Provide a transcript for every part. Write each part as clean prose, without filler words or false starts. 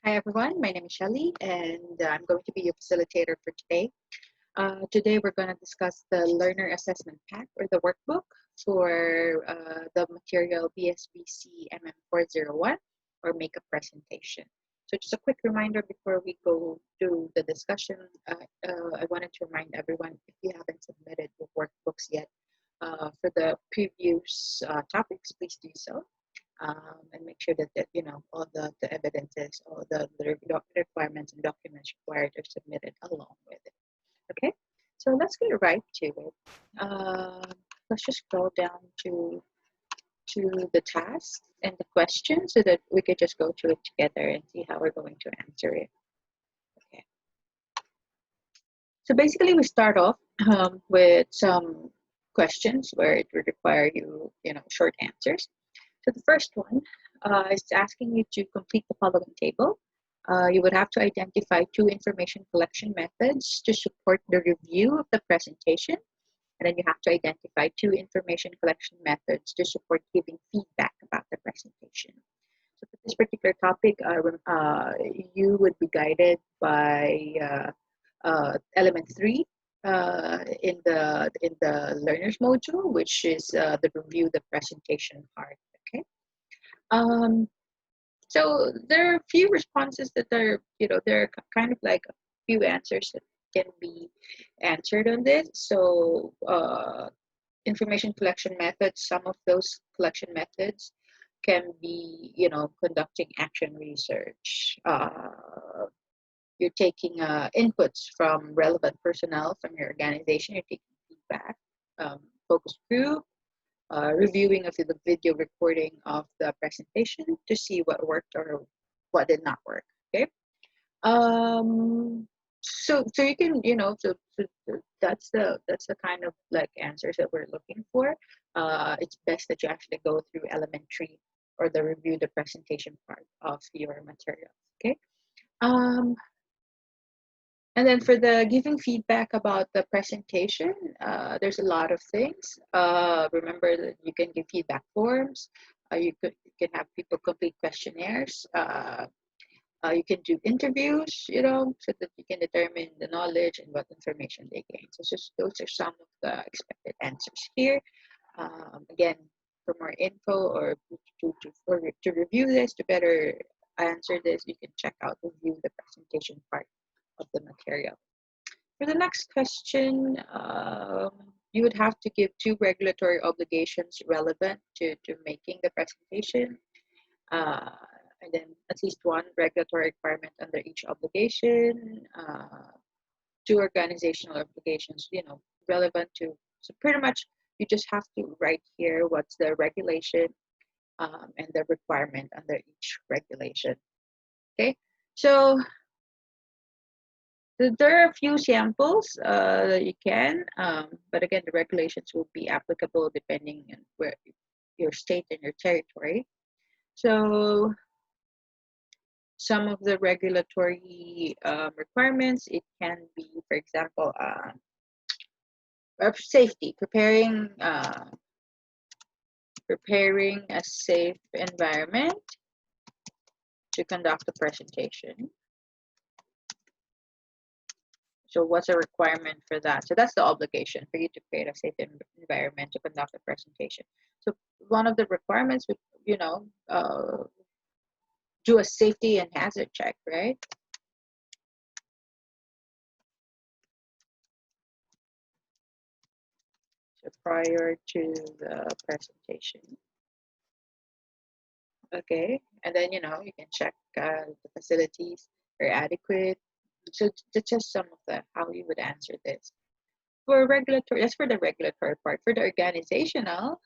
Hi everyone, my name is Shelly and I'm going to be your facilitator for today. Today we're going to discuss the Learner Assessment Pack or the workbook for the material BSBCMM401 or Make a Presentation. So just a quick reminder before we go to the discussion, I wanted to remind everyone if you haven't submitted your workbooks yet for the previous topics, please do so. And make sure that all the evidences, all the requirements and documents required are submitted along with it. Okay, so let's get right to it. Let's just go down to the task and the question so that we could just go through it together and see how we're going to answer it. Okay. So basically, we start off with some questions where it would require short answers. So the first one is asking you to complete the following table. You would have to identify 2 information collection methods to support the review of the presentation. And then you have to identify 2 information collection methods to support giving feedback about the presentation. So for this particular topic, you would be guided by element 3 in the learners module, which is the review the presentation part. Okay. So there are a few responses that are, there are kind of like a few answers that can be answered on this. So information collection methods, some of those collection methods can be, conducting action research. You're taking inputs from relevant personnel from your organization. You're taking feedback, focus group, reviewing of the video recording of the presentation to see what worked or what did not work. Okay. So you can, so that's the kind of like answers that we're looking for. It's best that you actually go through elementary or the review the presentation part of your materials. Okay. And then for the giving feedback about the presentation, there's a lot of things. Remember that you can give feedback forms. You can have people complete questionnaires. You can do interviews, so that you can determine the knowledge and what information they gain. So those are some of the expected answers here. Again, for more info or to review this, to better answer this, you can check out review the presentation part of the material. For the next question, you would have to give 2 regulatory obligations relevant to making the presentation, and then at least 1 regulatory requirement under each obligation, 2 organizational obligations, relevant to. So pretty much you just have to write here what's the regulation and the requirement under each regulation. Okay, so there are a few samples that you can, but again, the regulations will be applicable depending on where your state and your territory. So some of the regulatory requirements, it can be, for example, safety, preparing a safe environment to conduct the presentation. So what's a requirement for that? So that's the obligation for you to create a safe environment to conduct a presentation. So one of the requirements would, do a safety and hazard check, right? So prior to the presentation. Okay, and then, you can check the facilities are adequate. So that's just some of the how you would answer this. For regulatory, that's for the regulatory part. For the organizational,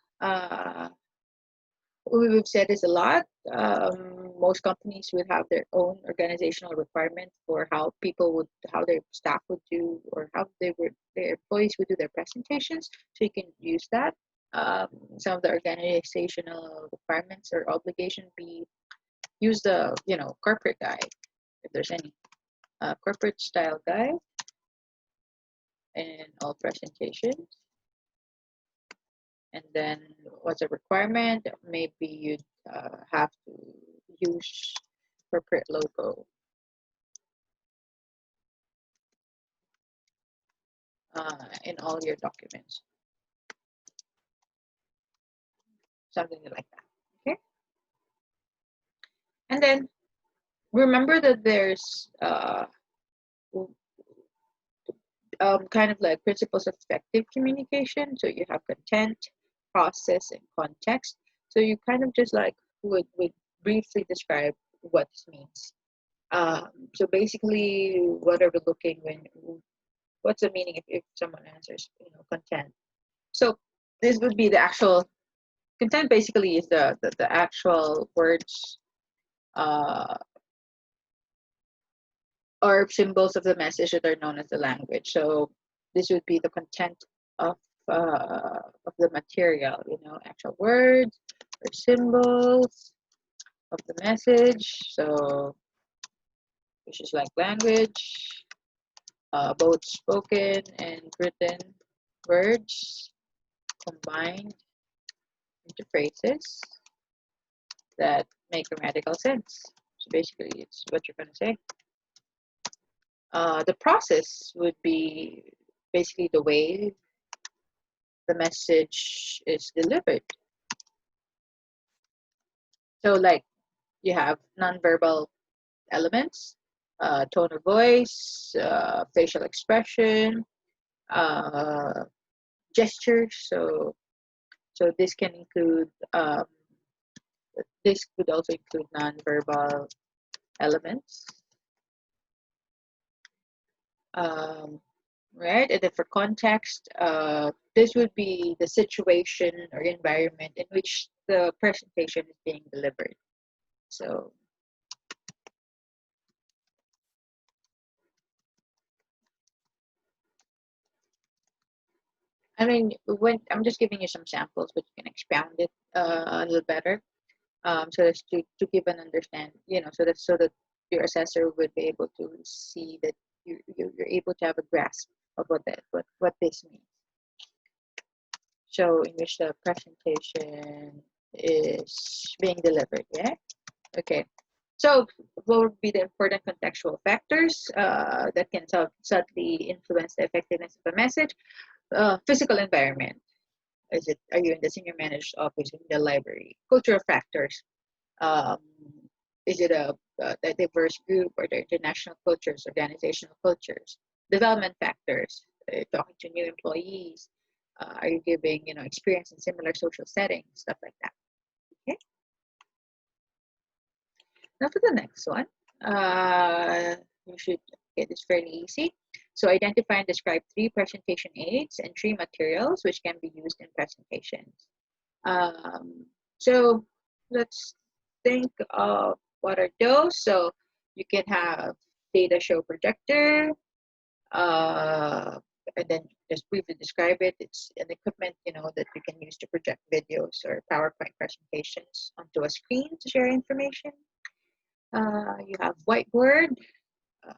we've said this a lot. Most companies would have their own organizational requirements for how their staff would do, or how their employees would do their presentations. So you can use that. Some of the organizational requirements or obligation use the corporate guide, if there's any corporate style guide in all presentations. And then what's a requirement? Maybe you'd have to use corporate logo. In all your documents, something like that. Okay, and then remember that there's kind of like principles of effective communication. So you have content, process, and context. So you kind of just like would briefly describe what this means. So basically, what are we looking when? What's the meaning if someone answers, content? So this would be the actual content. Basically, is the actual words or symbols of the message that are known as the language. So this would be the content of the material, actual words or symbols of the message. So which is like language, both spoken and written words combined into phrases that make grammatical sense. So basically, it's what you're going to say. The process would be basically the way the message is delivered. So like you have nonverbal elements, tone of voice, facial expression, gestures. So this can include this could also include nonverbal elements. Right, and then for context, this would be the situation or environment in which the presentation is being delivered. So I mean, when I'm just giving you some samples, but you can expound it a little better, so as to give an understand, so that your assessor would be able to see that you're able to have a grasp of what this means. So in which the presentation is being delivered, yeah? Okay. So what would be the important contextual factors that can subtly influence the effectiveness of a message? Physical environment. Are you in the senior managed office, in the library? Cultural factors. Um, is it a diverse group, or the international cultures, organizational cultures? Development factors. Talking to new employees. Are you giving experience in similar social settings, stuff like that? Okay. Now for the next one, you should get this fairly easy. So identify and describe 3 presentation aids and 3 materials which can be used in presentations. So let's think of what are those. So you can have data show projector, and then just briefly describe it. It's an equipment, that you can use to project videos or PowerPoint presentations onto a screen to share information. You have whiteboard.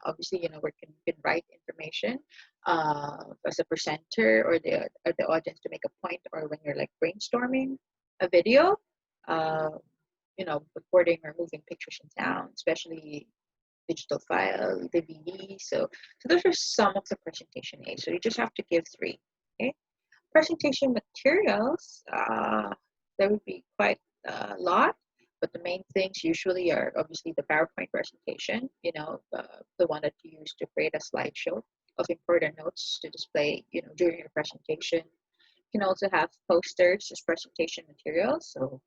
Obviously, where you can write information as a presenter or the audience to make a point, or when you're like brainstorming. A video, recording or moving pictures and sound, especially digital file, DVD. So those are some of the presentation aids. So you just have to give 3. Okay. Presentation materials, there would be quite a lot, but the main things usually are obviously the PowerPoint presentation, the one that you use to create a slideshow of important notes to display, during your presentation. You can also have posters as presentation materials. So,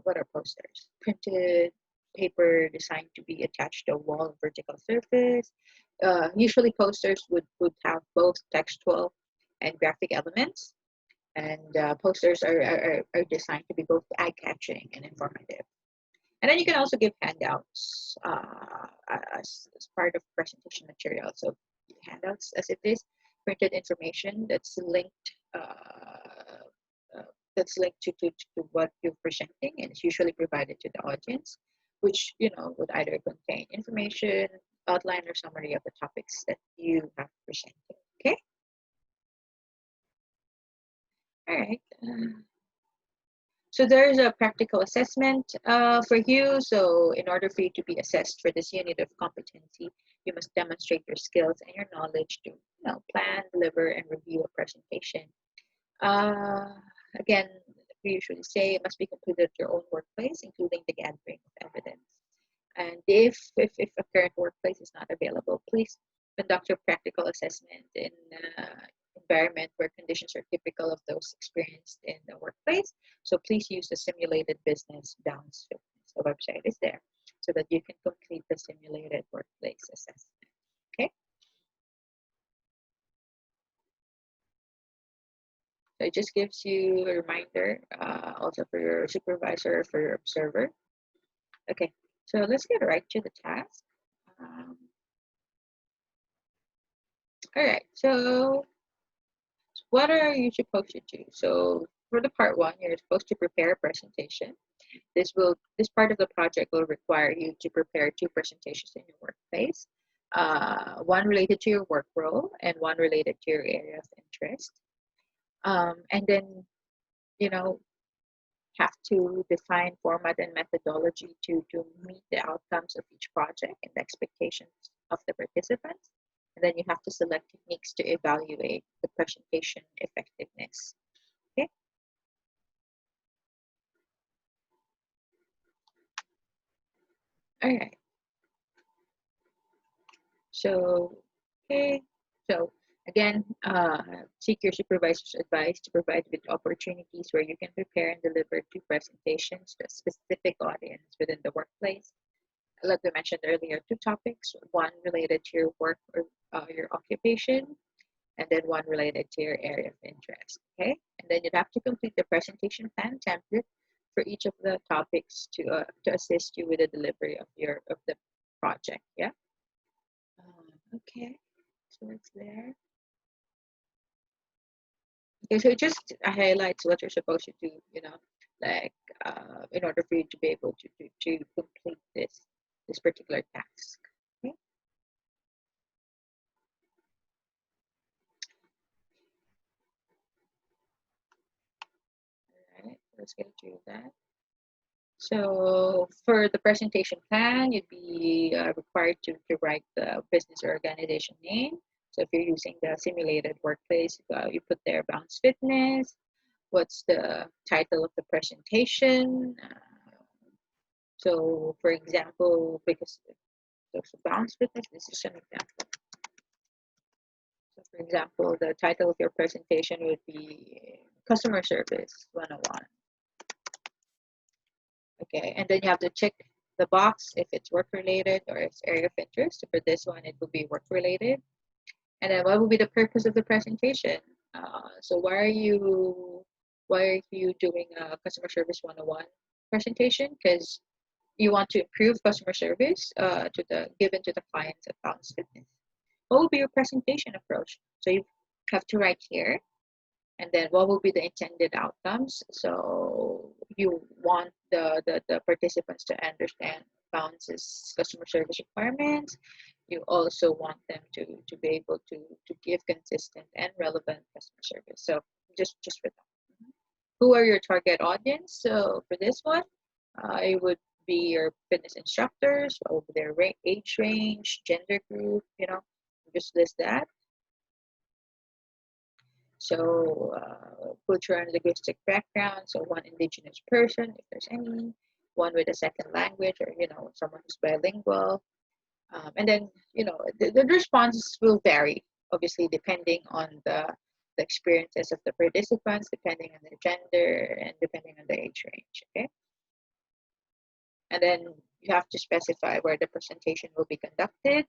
what are posters? Printed paper designed to be attached to a wall or vertical surface. Usually posters would have both textual and graphic elements, and posters are designed to be both eye-catching and informative. And then you can also give handouts as part of presentation material. So handouts, as it is printed information that's linked to what you're presenting, and it's usually provided to the audience, which would either contain information, outline, or summary of the topics that you have presented. Okay. All right. So there's a practical assessment for you. So in order for you to be assessed for this unit of competency, you must demonstrate your skills and your knowledge to plan, deliver, and review a presentation. Uh, Again, we usually say it must be completed at your own workplace, including the gathering of evidence. And if a current workplace is not available, please conduct your practical assessment in environment where conditions are typical of those experienced in the workplace. So please use the simulated business bounds fitness. The website is there so that you can complete the simulated workplace assessment. Okay. So it just gives you a reminder also for your supervisor, for your observer. Okay, so let's get right to the task. All right, so what are you supposed to do? So for the part one, you're supposed to prepare a presentation. This part of the project will require you to prepare 2 presentations in your workplace, one related to your work role and one related to your area of interest. And then, have to define format and methodology to meet the outcomes of each project and the expectations of the participants. And then you have to select techniques to evaluate the presentation effectiveness. Okay. All right. So, okay. So again, seek your supervisor's advice to provide with opportunities where you can prepare and deliver 2 presentations to a specific audience within the workplace. Like we mentioned earlier, 2 topics, one related to your work or your occupation, and then one related to your area of interest. Okay, and then you'd have to complete the presentation plan template for each of the topics to assist you with the delivery of the project. Yeah. Okay, so it's there. Okay, so it just highlights what you're supposed to do. Like in order for you to be able to complete this particular task. Okay. All right, let's get to that. So for the presentation plan, you'd be required to write the business or organization name. So if you're using the simulated workplace, you put there Bounce Fitness. What's the title of the presentation? So for example, because there's Bounce Fitness, this is an example. So for example, the title of your presentation would be Customer Service 101. Okay, and then you have to check the box if it's work related or it's area of interest. So for this one, it will be work related. And then what will be the purpose of the presentation? So why are you doing a customer service 101 presentation? Because you want to improve customer service given to the clients at Balance Fitness. What will be your presentation approach? So you have to write here. And then what will be the intended outcomes? So you want the participants to understand Bounce's customer service requirements. You also want them to be able to give consistent and relevant customer service. So just for that. Who are your target audience? So for this one, it would be your fitness instructors, what will be their age range, gender group, just list that. So cultural and linguistic background, so one indigenous person, if there's any, one with a second language, or someone who's bilingual. And then the responses will vary, obviously, depending on the experiences of the participants, depending on their gender, and depending on the age range. Okay. And then you have to specify where the presentation will be conducted.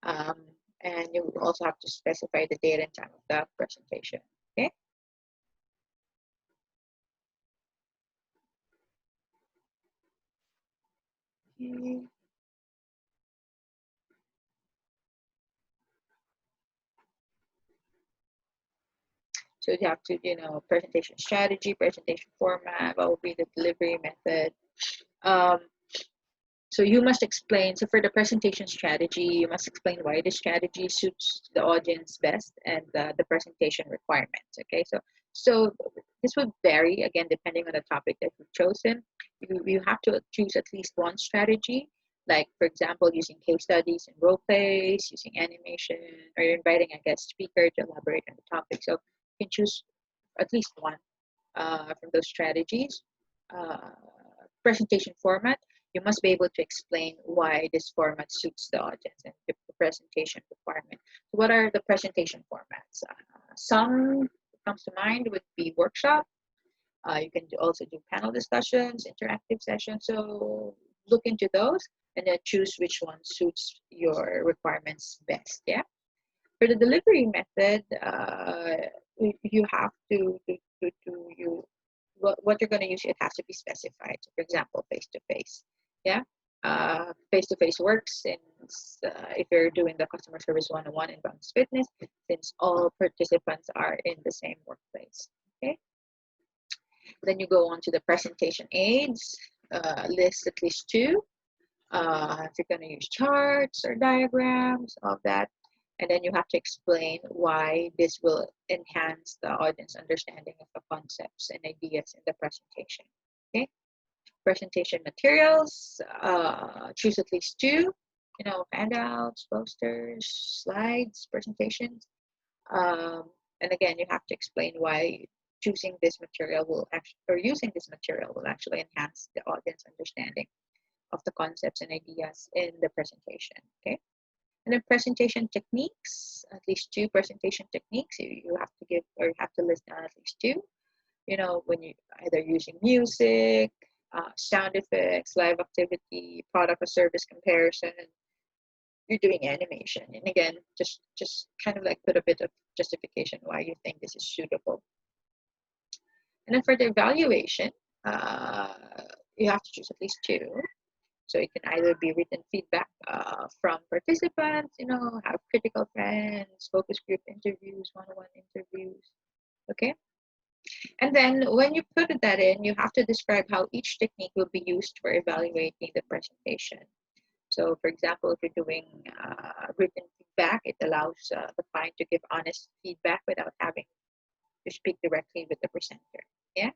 And you also have to specify the date and time of the presentation. Okay. Okay. So you have to, presentation strategy, presentation format, what will be the delivery method. So you must explain, so for the presentation strategy, you must explain why the strategy suits the audience best and the presentation requirements. Okay, so So this would vary again depending on the topic that you've chosen. You have to choose at least one strategy, like for example, using case studies and role plays, using animation, or inviting a guest speaker to elaborate on the topic. So you can choose at least one from those strategies. Uh, Presentation format, you must be able to explain why this format suits the audience and the presentation requirement. What are the presentation formats? Some comes to mind would be workshop. You can also do panel discussions, interactive sessions. So look into those and then choose which one suits your requirements best. Yeah. For the delivery method, you have you what you're going to use. It has to be specified. So for example, face to face. Yeah. Face to face works since if you're doing the customer service 101 in Bounce Fitness, since all participants are in the same workplace. Okay. Then you go on to the presentation aids. List at least two. If you're going to use charts or diagrams of that, and then you have to explain why this will enhance the audience understanding of the concepts and ideas in the presentation. Okay. Presentation materials, choose at least two, handouts, posters, slides, presentations. And again, you have to explain why choosing this material will actually, or using this material will actually enhance the audience understanding of the concepts and ideas in the presentation. Okay. And then presentation techniques, at least two presentation techniques. You have to give, or you have to list down at least two. When you either using music, sound effects, live activity, product or service comparison, you're doing animation. And again, just kind of like put a bit of justification why you think this is suitable. And then for the evaluation, you have to choose at least two. So it can either be written feedback from participants, have critical friends, focus group interviews, one-on-one interviews. Okay. And then when you put that in, you have to describe how each technique will be used for evaluating the presentation. So for example, if you're doing written feedback, it allows the client to give honest feedback without having to speak directly with the presenter. Yeah.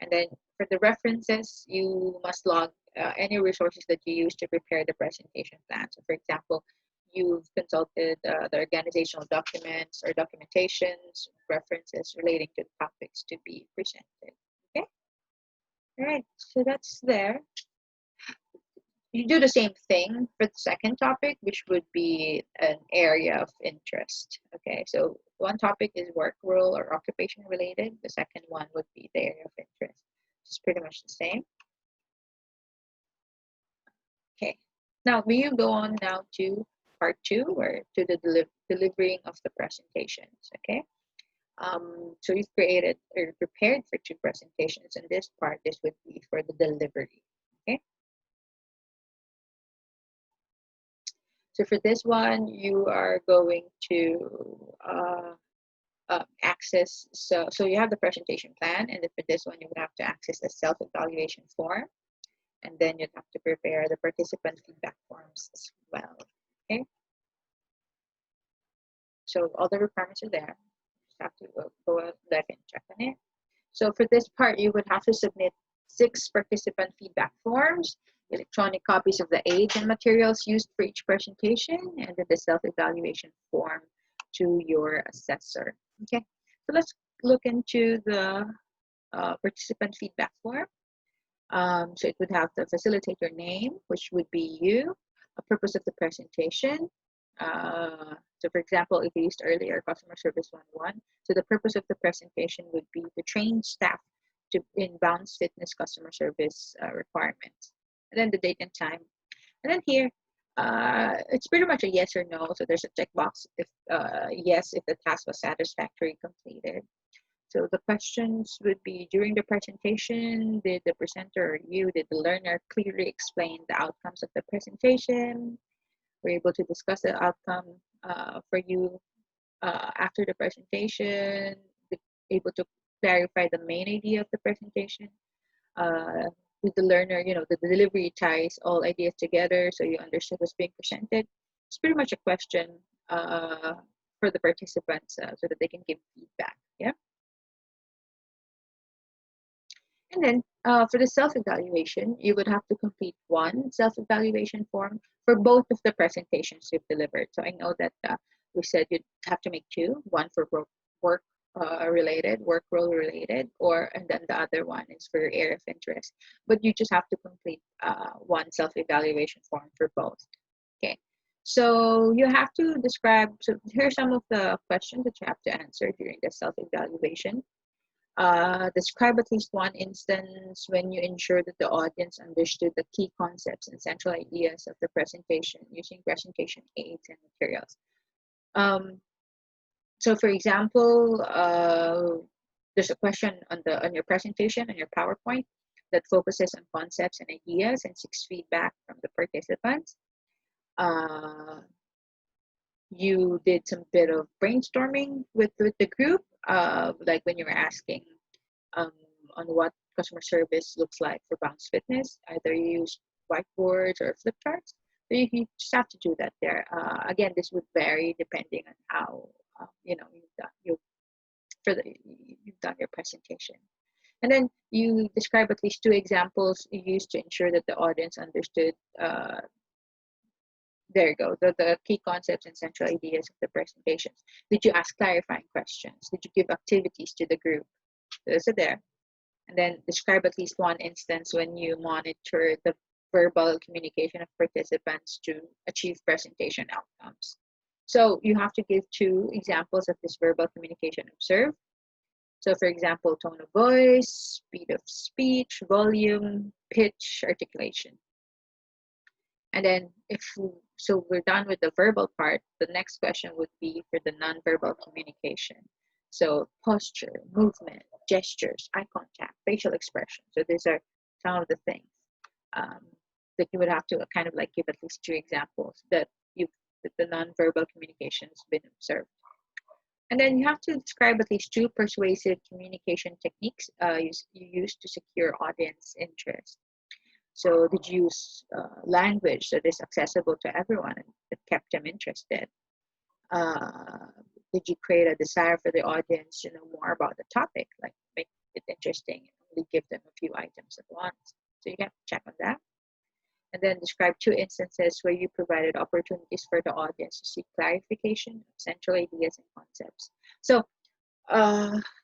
And then for the references, you must log any resources that you use to prepare the presentation plan. So for example, you've consulted the organizational documents or documentations, references relating to the topics to be presented. Okay. All right. So that's there. You do the same thing for the second topic, which would be an area of interest. Okay, so one topic is work, role, or occupation related. The second one would be the area of interest. It's pretty much the same. Okay, now will you go on now to part two, or to the delivering of the presentations. Okay, so you've created or prepared for two presentations, and this part, this would be for the delivery. Okay. So for this one, you are going to access, so you have the presentation plan, and then for this one, you would have to access the self-evaluation form, and then you'd have to prepare the participant feedback forms as well. Okay. So all the requirements are there. Just have to go ahead and check on it. So for this part, you would have to submit 6 participant feedback forms, electronic copies of the aids and materials used for each presentation, and then the self-evaluation form to your assessor. Okay, so let's look into the participant feedback form. So it would have the facilitator name, which would be you, a purpose of the presentation. So for example, if we used earlier customer service 101, so the purpose of the presentation would be to train staff to inbound fitness customer service requirements, and then the date and time. And then here, it's pretty much a yes or no. So there's a checkbox if yes, if the task was satisfactorily completed. So the questions would be, during the presentation, did the presenter or you, did the learner clearly explain the outcomes of the presentation? We're able to discuss the outcome for you after the presentation, able to clarify the main idea of the presentation. Did the learner, the delivery ties all ideas together so you understood what's being presented? It's pretty much a question for the participants so that they can give feedback. Yeah. And then for the self-evaluation, you would have to complete one self-evaluation form for both of the presentations you've delivered. So I know that we said you'd have to make two, one for work related, work role related, and then the other one is for your area of interest. But you just have to complete one self-evaluation form for both. Okay. So you have to describe, so here are some of the questions that you have to answer during the self-evaluation. Describe at least one instance when you ensure that the audience understood the key concepts and central ideas of the presentation using presentation aids and materials. So for example, there's a question on your presentation, on your PowerPoint, that focuses on concepts and ideas and seeks feedback from the participants. You did some bit of brainstorming with the group, like when you were asking um, on what customer service looks like for Bounce Fitness. Either you use whiteboards or flip charts. So you just have to do that there. Again, this would vary depending on how you've done your presentation. And then you describe at least two examples you used to ensure that the audience understood. There you go, the key concepts and central ideas of the presentations. Did you ask clarifying questions? Did you give activities to the group? Those are there. And then describe at least one instance when you monitor the verbal communication of participants to achieve presentation outcomes. So you have to give two examples of this verbal communication observed. So for example, tone of voice, speed of speech, volume, pitch, articulation. And then so we're done with the verbal part, the next question would be for the nonverbal communication. So posture, movement, gestures, eye contact, facial expression. So these are some of the things that you would have to kind of like give at least two examples that the nonverbal communication has been observed. And then you have to describe at least two persuasive communication techniques you use to secure audience interest. So did you use language that is accessible to everyone and that kept them interested? Did you create a desire for the audience to know more about the topic, like make it interesting and only give them a few items at once? So you have to check on that. And then describe two instances where you provided opportunities for the audience to seek clarification of central ideas and concepts. So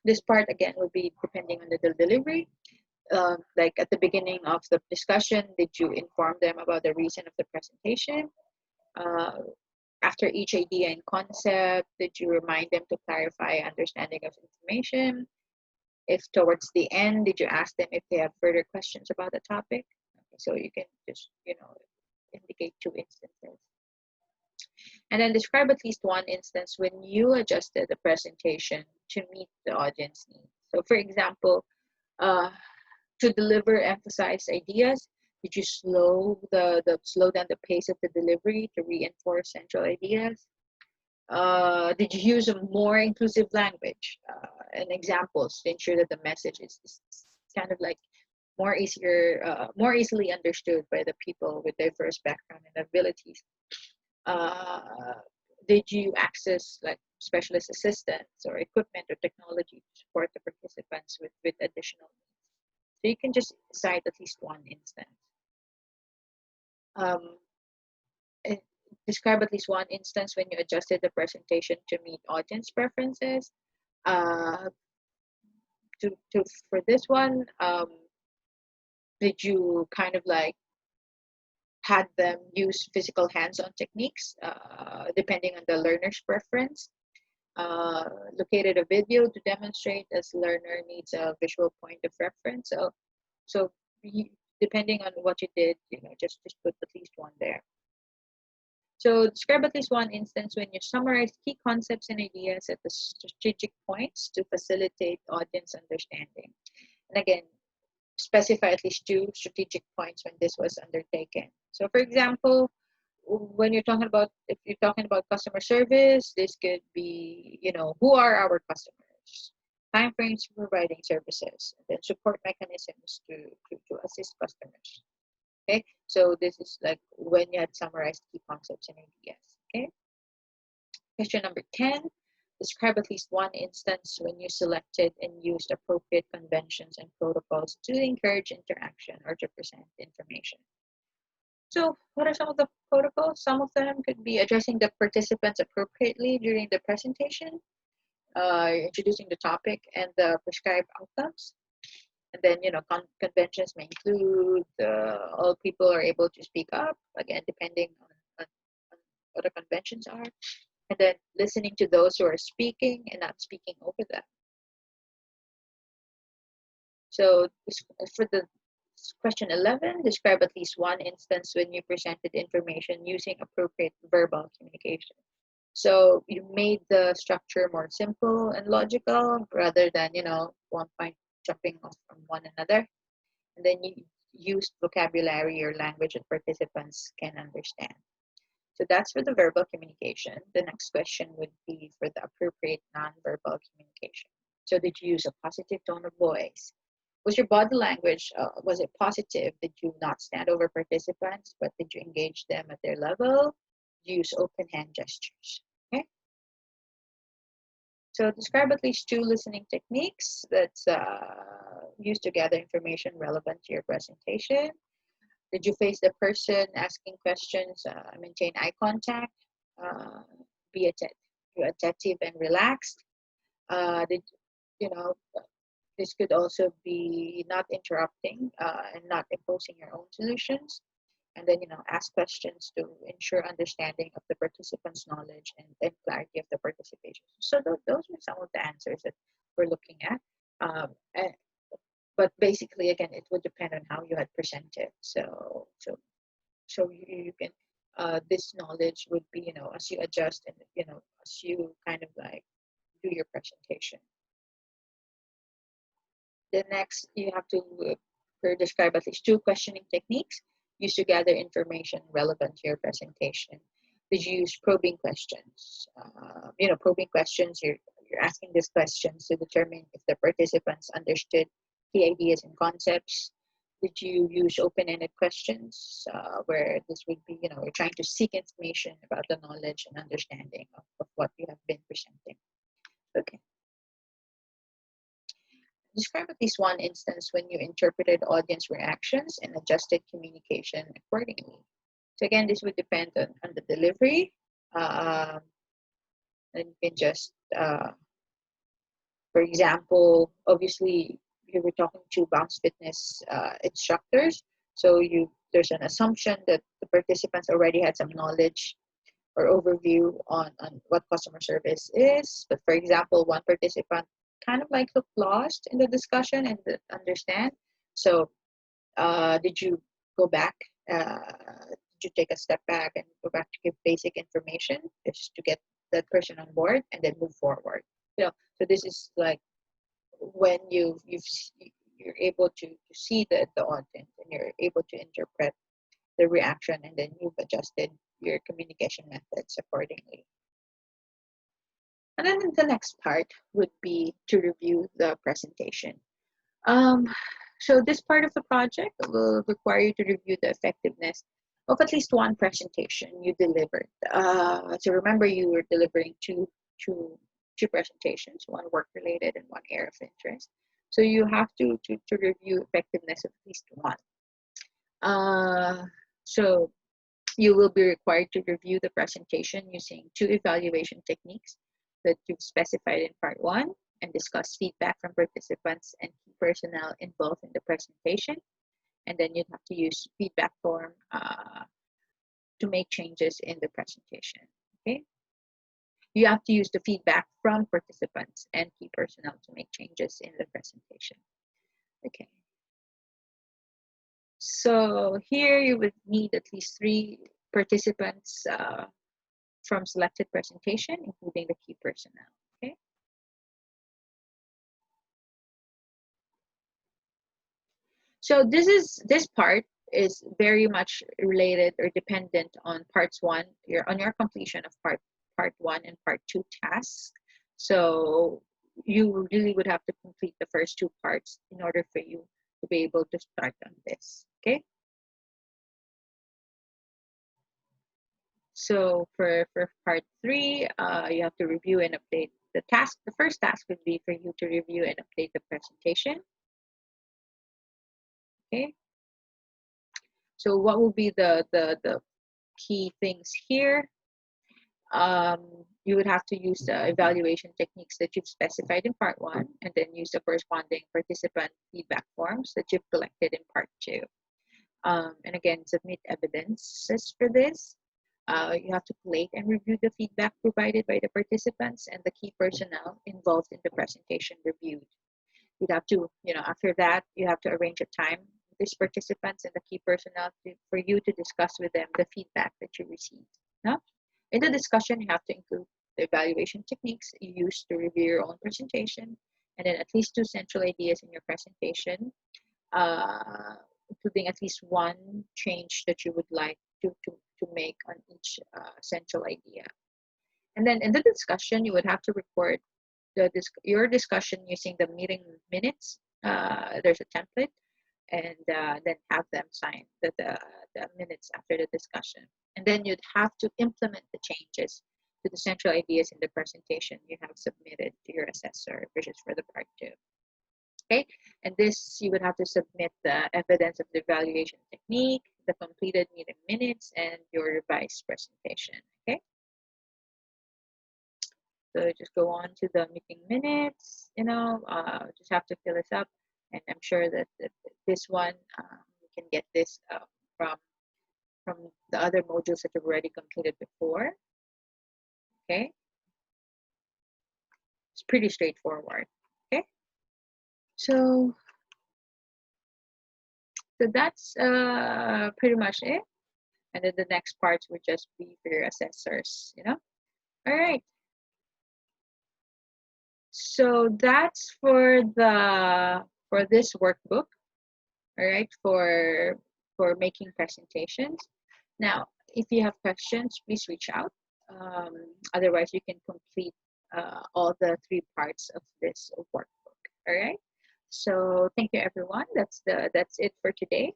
this part again would be depending on the delivery. Like at the beginning of the discussion, did you inform them about the reason of the presentation? After each idea and concept, did you remind them to clarify understanding of information? If towards the end, did you ask them if they have further questions about the topic? Okay, so you can just, indicate two instances. And then describe at least one instance when you adjusted the presentation to meet the audience needs. So for example, to deliver emphasized ideas, did you slow down the pace of the delivery to reinforce central ideas? Did you use a more inclusive language and examples to ensure that the message is kind of like more easily understood by the people with diverse background and abilities? Did you access like specialist assistants or equipment or technology to support the participants with additional needs? So you can just cite at least one instance. Describe at least one instance when you adjusted the presentation to meet audience preferences. For this one, did you kind of like had them use physical hands-on techniques depending on the learner's preference? Located a video to demonstrate as learner needs a visual point of reference. So depending on what you did, just put at least one there. So describe at least one instance when you summarize key concepts and ideas at the strategic points to facilitate audience understanding. And again, specify at least two strategic points when this was undertaken. So for example, when if you're talking about customer service, this could be, who are our customers, time frames for providing services, and then support mechanisms to assist customers. Okay, so this is like when you had summarized key concepts and ideas. Okay. Question number 10, Describe at least one instance when you selected and used appropriate conventions and protocols to encourage interaction or to present information. So, what are some of the protocols? Some of them could be addressing the participants appropriately during the presentation, introducing the topic and the prescribed outcomes. And then, conventions may include all people are able to speak up, again, depending on what the conventions are. And then listening to those who are speaking and not speaking over them. So for the question 11, describe at least one instance when you presented information using appropriate verbal communication. So you made the structure more simple and logical rather than, one point jumping off from one another. And then you used vocabulary or language that participants can understand. So that's for the verbal communication. The next question would be for the appropriate nonverbal communication. So did you use a positive tone of voice? Was your body language, was it positive? Did you not stand over participants, but did you engage them at their level? Did you use open hand gestures? Okay. So describe at least 2 listening techniques that's used to gather information relevant to your presentation. Did you face the person asking questions, maintain eye contact, be attentive and relaxed? Did you know? This could also be not interrupting and not imposing your own solutions. And then, ask questions to ensure understanding of the participants' knowledge and clarity of the participation. So those are some of the answers that we're looking at. But basically, again, it would depend on how you had presented. So you can, this knowledge would be, as you adjust and, as you kind of like do your presentation. The next, you have to describe at least 2 questioning techniques used to gather information relevant to your presentation. Did you use probing questions? Probing questions, you're asking these questions to determine if the participants understood key ideas and concepts. Did you use open-ended questions where this would be, you're trying to seek information about the knowledge and understanding of what you have been presenting? Okay. Describe at least one instance when you interpreted audience reactions and adjusted communication accordingly. So again, this would depend on the delivery. And you can just, for example, obviously you were talking to bounce fitness instructors. So there's an assumption that the participants already had some knowledge or overview on what customer service is. But for example, one participant kind of like looked lost in the discussion and didn't understand. So did you go back? Did you take a step back and go back to give basic information just to get that person on board and then move forward? So this is like when you're able to see the audience and you're able to interpret the reaction, and then you've adjusted your communication methods accordingly. And then the next part would be to review the presentation. So this part of the project will require you to review the effectiveness of at least one presentation you delivered. So remember, you were delivering two presentations, one work-related and one area of interest. So you have to review effectiveness of at least one. So you will be required to review the presentation using 2 evaluation techniques that you've specified in part 1 and discuss feedback from participants and key personnel involved in the presentation. And then you'd have to use feedback form to make changes in the presentation. Okay. You have to use the feedback from participants and key personnel to make changes in the presentation. Okay. So here you would need at least 3 participants from selected presentation, including the key personnel. Okay. So this part is very much related or dependent on parts 1. On your completion of part 1 and part 2 tasks. So you really would have to complete the first 2 parts in order for you to be able to start on this. Okay. So for part 3, you have to review and update the first task would be for you to review and update the presentation. Okay. So what will be the key things here? You would have to use the evaluation techniques that you've specified in part 1, and then use the corresponding participant feedback forms that you've collected in part 2. And again, submit evidences for this. You have to collate and review the feedback provided by the participants and the key personnel involved in the presentation reviewed. You'd have to, after that, you have to arrange a time with these participants and the key personnel for you to discuss with them the feedback that you received. No? In the discussion, you have to include the evaluation techniques you use to review your own presentation, and then at least 2 central ideas in your presentation, including at least 1 change that you would like to make on each central idea. And then in the discussion, you would have to record your discussion using the meeting minutes. There's a template, and then have them sign the minutes after the discussion. And then you'd have to implement the changes to the central ideas in the presentation you have submitted to your assessor, which is for the part 2. Okay, and this you would have to submit the evidence of the evaluation technique, the completed meeting minutes, and your revised presentation. Okay, so just go on to the meeting minutes. Just have to fill this up, and I'm sure that this one you can get this from the other modules that you've already completed before. Okay, it's pretty straightforward. Okay, so that's pretty much it. And then the next parts would just be for your assessors, All right. So that's for this workbook, all right, for making presentations. Now, if you have questions, please reach out. Otherwise, you can complete all the 3 parts of this workbook. All right. So thank you, everyone. That's it for today.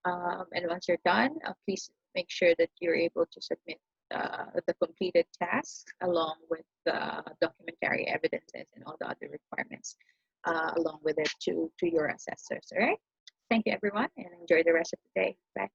And once you're done, please make sure that you're able to submit the completed tasks along with the documentary evidences and all the other requirements along with it to your assessors. All right. Thank you, everyone, and enjoy the rest of the day. Bye.